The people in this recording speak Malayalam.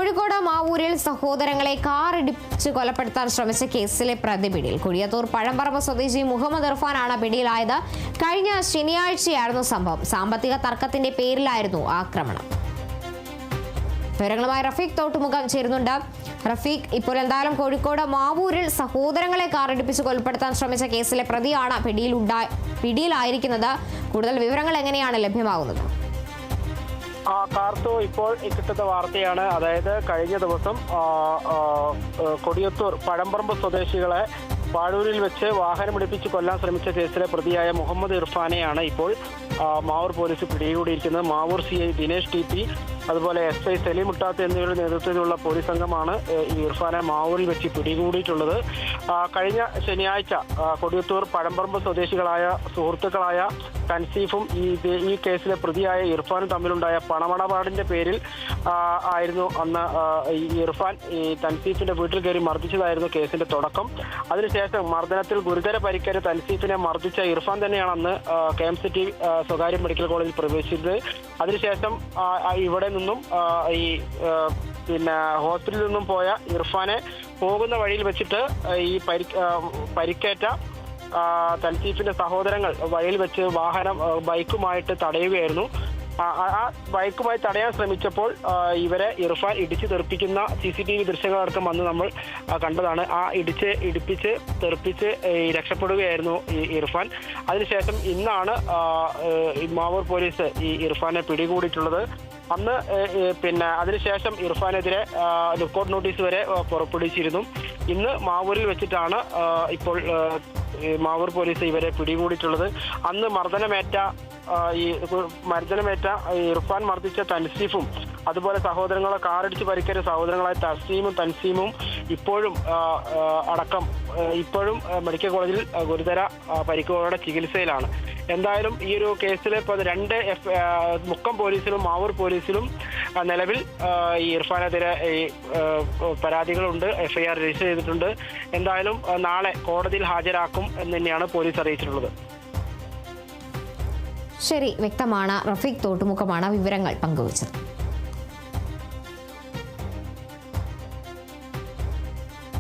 കോഴിക്കോട് മാവൂരിൽ സഹോദരങ്ങളെ കാറിടിച്ച് കൊലപ്പെടുത്താൻ ശ്രമിച്ച കേസിലെ പ്രതി പിടിയിൽ. കൊടിയത്തൂർ പഴംപറമ്പ് സ്വദേശി മുഹമ്മദ് ഇർഫാനാണ് പിടിയിലായത്. കഴിഞ്ഞ ശനിയാഴ്ചയായിരുന്നു സംഭവം. സാമ്പത്തിക തർക്കത്തിന്റെ പേരിലായിരുന്നു ആക്രമണം. വിവരങ്ങളുമായി റഫീഖ് തോട്ടുമുഖം ചേരുന്നുണ്ട്. റഫീഖ്, ഇപ്പോൾ എന്തായാലും കോഴിക്കോട് മാവൂരിൽ സഹോദരങ്ങളെ കാറിടിപ്പിച്ച് കൊലപ്പെടുത്താൻ ശ്രമിച്ച കേസിലെ പ്രതിയാണ് പിടിയിലായിരിക്കുന്നത്. കൂടുതൽ വിവരങ്ങൾ എങ്ങനെയാണ് ലഭ്യമാകുന്നത്? കാർത്തു, ഇപ്പോൾ കിട്ടുന്ന വാർത്തയാണ്. അതായത് കഴിഞ്ഞ ദിവസം കൊടിയത്തൂർ പഴംപറമ്പ് സ്വദേശികളെ പാഴൂരിൽ വെച്ച് വാഹനമിടിപ്പിച്ച് കൊല്ലാൻ ശ്രമിച്ച കേസിലെ പ്രതിയായ മുഹമ്മദ് ഇർഫാനെയാണ് ഇപ്പോൾ മാവൂർ പോലീസ് പിടികൂടിയിരിക്കുന്നത്. മാവൂർ CI ദിനേശ് TP, അതുപോലെ SI സലീം മുട്ടാത്ത് എന്നിവരുടെ നേതൃത്വത്തിലുള്ള പോലീസ് സംഘമാണ് ഈ ഇർഫാനെ മാവൂരിൽ വെച്ച് പിടികൂടിയിട്ടുള്ളത്. കഴിഞ്ഞ ശനിയാഴ്ച കൊടിയത്തൂർ പഴംപറമ്പ് സ്വദേശികളായ സുഹൃത്തുക്കളായ തൻസീഫും ഈ കേസിലെ പ്രതിയായ ഇർഫാനും തമ്മിലുണ്ടായ പണമിടപാടിന്റെ പേരിൽ ആയിരുന്നു അന്ന് ഈ ഇർഫാൻ ഈ തൻസീഫിന്റെ വീട്ടിൽ കയറി മർദ്ദിച്ചതായിരുന്നു കേസിന്റെ തുടക്കം. അതിനുശേഷം മർദ്ദനത്തിൽ ഗുരുതര പരിക്കേറ്റ തൻസീഫിനെ മർദ്ദിച്ച ഇർഫാൻ തന്നെയാണ് അന്ന് KMCT സ്വകാര്യ മെഡിക്കൽ കോളേജിൽ പ്രവേശിച്ചത്. അതിനുശേഷം ഇവിടെ നിന്നും ഈ ഹോസ്പിറ്റലിൽ നിന്നും പോയ ഇർഫാനെ പോകുന്ന വഴിയിൽ വെച്ചിട്ട് ഈ പരിക്കേറ്റ തൻസീഫിന്റെ സഹോദരങ്ങൾ വഴിയിൽ വെച്ച് ബൈക്കുമായിട്ട് തടയുകയായിരുന്നു. ആ ബൈക്കുമായി തടയാൻ ശ്രമിച്ചപ്പോൾ ഇവരെ ഇർഫാൻ ഇടിച്ച് തെറിപ്പിക്കുന്ന CCTV ദൃശ്യങ്ങളടക്കം വന്ന് നമ്മൾ കണ്ടതാണ്. ഇടിപ്പിച്ച് തെറിപ്പിച്ച് രക്ഷപ്പെടുകയായിരുന്നു ഈ ഇർഫാൻ. അതിനുശേഷം ഇന്നാണ് മാവൂർ പോലീസ് ഈ ഇർഫാനെ പിടികൂടിയിട്ടുള്ളത്. അന്ന് അതിനുശേഷം ഇർഫാനെതിരെ ലുക്കൌട്ട് നോട്ടീസ് വരെ പുറപ്പെടുവിച്ചിരുന്നു. ഇന്ന് മാവൂരിൽ വെച്ചിട്ടാണ് ഇപ്പോൾ മാവൂർ പോലീസ് ഇവരെ പിടികൂടിയിട്ടുള്ളത്. അന്ന് മർദ്ദനമേറ്റ ഇർഫാൻ മർദ്ദിച്ച തൻസീഫും അതുപോലെ സഹോദരങ്ങളെ കാറടിച്ച് പരിക്കേറ്റ സഹോദരങ്ങളായ തൻസീമും ഇപ്പോഴും മെഡിക്കൽ കോളേജിൽ ഗുരുതര പരിക്കുകളോടെ ചികിത്സയിലാണ്. എന്തായാലും ഈ ഒരു കേസിൽ ഇപ്പോൾ 2 മുക്കം പോലീസിലും മാവൂർ പോലീസിലും നിലവിൽ ഈ ഇർഫാനെതിരെ പരാതികളുണ്ട്, FIR രജിസ്റ്റർ ചെയ്തിട്ടുണ്ട്. എന്തായാലും നാളെ കോടതിയിൽ ഹാജരാക്കും എന്ന് തന്നെയാണ് പോലീസ് അറിയിച്ചിട്ടുള്ളത്. ശരി, വ്യക്തമാണ്. റഫീഖ് തോട്ടുമുഖമാണ് വിവരങ്ങൾ പങ്കുവച്ചത്.